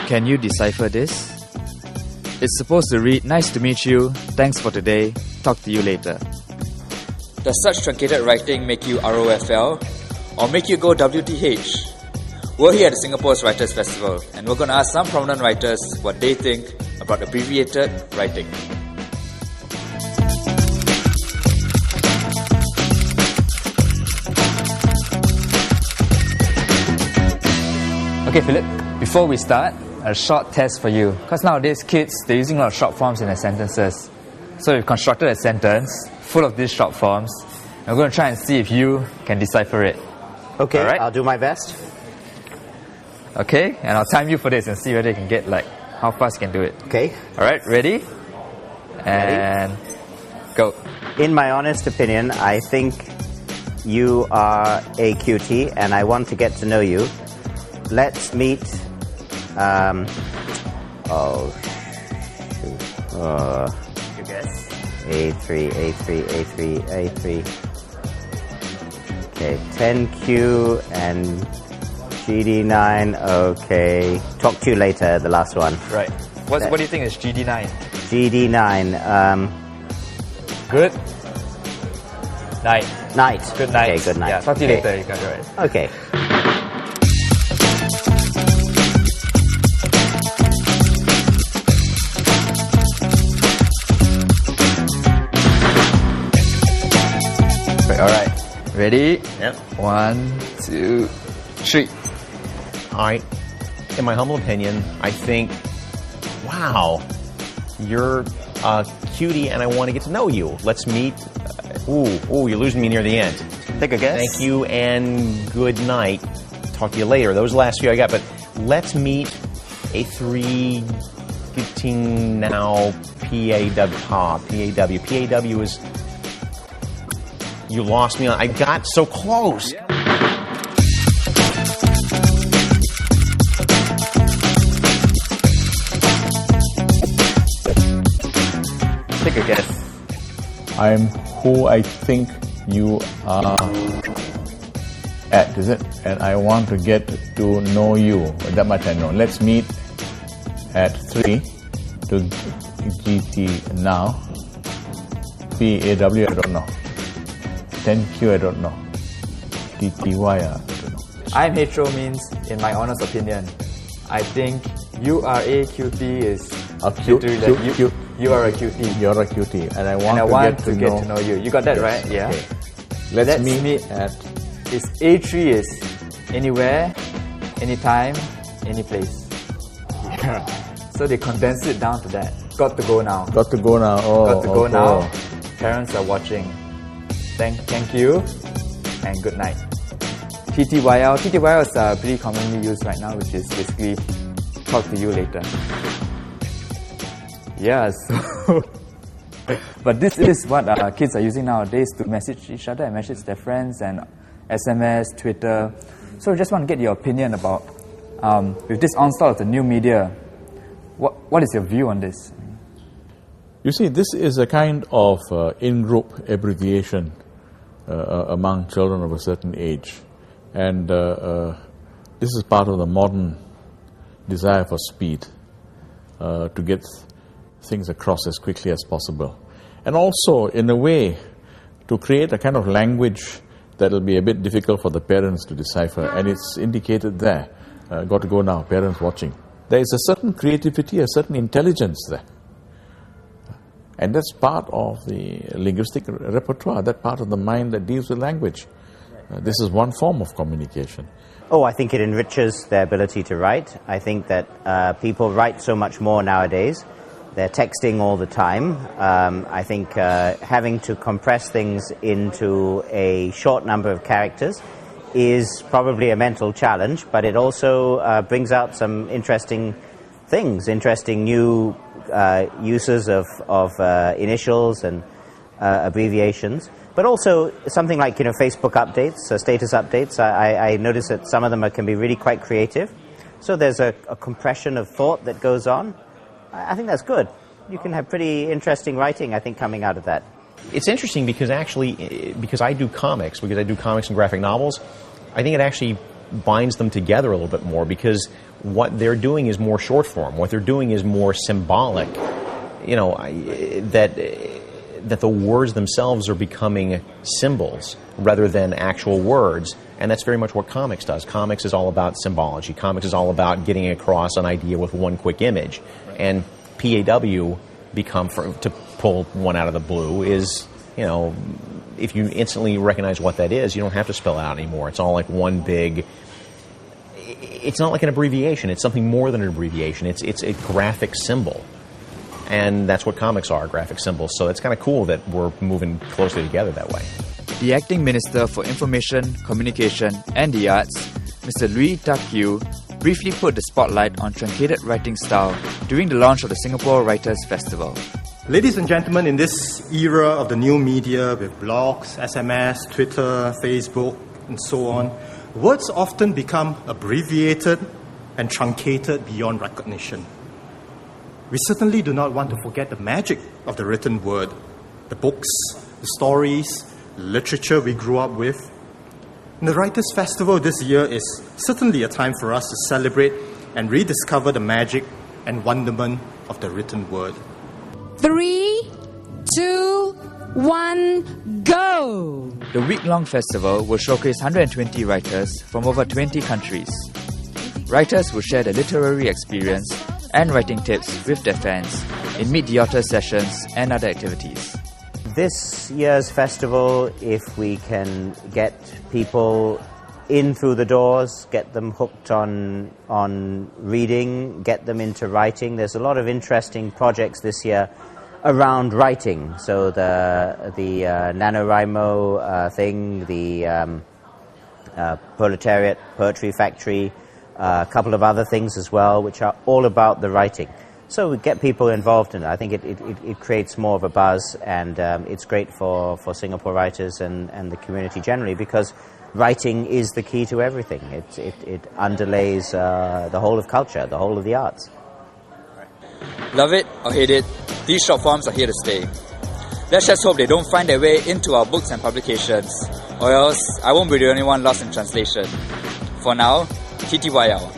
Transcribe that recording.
Can you decipher this? It's supposed to read, "Nice to meet you, thanks for today, talk to you later." Does such truncated writing make you ROFL or make you go WTH? We're here at the Singapore's Writers Festival and we're going to ask some prominent writers what they think about abbreviated writing. Okay, Philip, before we start, a short test for you. Because nowadays kids, they're using a lot of short forms in their sentences. So we've constructed a sentence full of these short forms. And we're going to try and see if you can decipher it. Okay, right. I'll do my best. Okay, and I'll time you for this and see whether you can get how fast you can do it. Okay. Alright, ready? And go. In my honest opinion, I think you are a cutie and I want to get to know you. Let's meet, You guess? A3. Okay, 10Q and GD9, okay. Talk to you later, the last one. Right. What do you think is GD9? GD9, Good night. night. Good night. Okay, good night. Yeah, talk to you Okay. later, you got it right. Okay. Alright, ready? Yep. 1, 2, 3. In my humble opinion, I think, wow, you're a cutie and I want to get to know you. Let's meet. You're losing me near the end. Take a guess. Thank you and good night. Talk to you later. Those are the last few I got, but let's meet A3 getting now PAW. PAW is, you lost me on, I got so close. Yeah. Take a guess. I'm who I think you are at, is it? And I want to get to know you. That much I know. Let's meet at 3 to GT now. PAW, I don't know. 10Q, I don't know. TTY, I don't know. I'm hetero means, in my honest opinion, I think you are a cutie is A cute, literally cute. you are a cutie. You're a cutie, and I want, to get to know you. You got that Yes. right? Yeah. Okay. Let's meet at Is A3 is anywhere, anytime, any place. Yeah. So they condense it down to that. Got to go now. Got to go now. Oh, Got to go okay. now. Parents are watching. Thank you and good night. TTYL. TTYL is pretty commonly used right now, which is basically talk to you later. Yeah, so but this is what kids are using nowadays to message each other and message their friends and SMS, Twitter. So I just want to get your opinion about with this onslaught of the new media. What is your view on this? You see, this is a kind of in-group abbreviation among children of a certain age. And this is part of the modern desire for speed, to get things across as quickly as possible. And also, in a way, to create a kind of language that will be a bit difficult for the parents to decipher. And it's indicated there. Got to go now, parents watching. There is a certain creativity, a certain intelligence there. And that's part of the linguistic repertoire, that part of the mind that deals with language. This is one form of communication. Oh, I think it enriches their ability to write. I think that people write so much more nowadays. They're texting all the time. I think having to compress things into a short number of characters is probably a mental challenge, but it also brings out some interesting things, interesting new uses of initials and abbreviations. But also something like, Facebook updates, status updates. I notice that some of them can be really quite creative. So there's a compression of thought that goes on. I think that's good. You can have pretty interesting writing, I think, coming out of that. It's interesting because I do comics and graphic novels, I think it actually binds them together a little bit more, because what they're doing is more short form. What they're doing is more symbolic. That the words themselves are becoming symbols rather than actual words, and that's very much what comics does. Comics is all about symbology. Comics is all about getting across an idea with one quick image. And PAW to pull one out of the blue is, if you instantly recognize what that is, you don't have to spell it out anymore. It's all like one big... It's not like an abbreviation. It's something more than an abbreviation. It's a graphic symbol. And that's what comics are, graphic symbols. So it's kind of cool that we're moving closely together that way. The Acting Minister for Information, Communication and the Arts, Mr. Lui Tak Yew, briefly put the spotlight on truncated writing style during the launch of the Singapore Writers' Festival. Ladies and gentlemen, in this era of the new media with blogs, SMS, Twitter, Facebook, and so on, words often become abbreviated and truncated beyond recognition. We certainly do not want to forget the magic of the written word, the books, the stories, the literature we grew up with. And the Writers' Festival this year is certainly a time for us to celebrate and rediscover the magic and wonderment of the written word. 3, 2, 1, go! The week-long festival will showcase 120 writers from over 20 countries. Writers will share their literary experience and writing tips with their fans in Meet the Author sessions and other activities. This year's festival, if we can get people in through the doors, get them hooked on reading, get them into writing. There's a lot of interesting projects this year around writing. So the NaNoWriMo thing, the Proletariat Poetry Factory, a couple of other things as well, which are all about the writing. So we get people involved in it. I think it creates more of a buzz, and it's great for Singapore writers and the community generally, because writing is the key to everything. It underlays the whole of culture, the whole of the arts. Love it or hate it, these short forms are here to stay. Let's just hope they don't find their way into our books and publications, or else I won't be the only one lost in translation. For now, TTYL.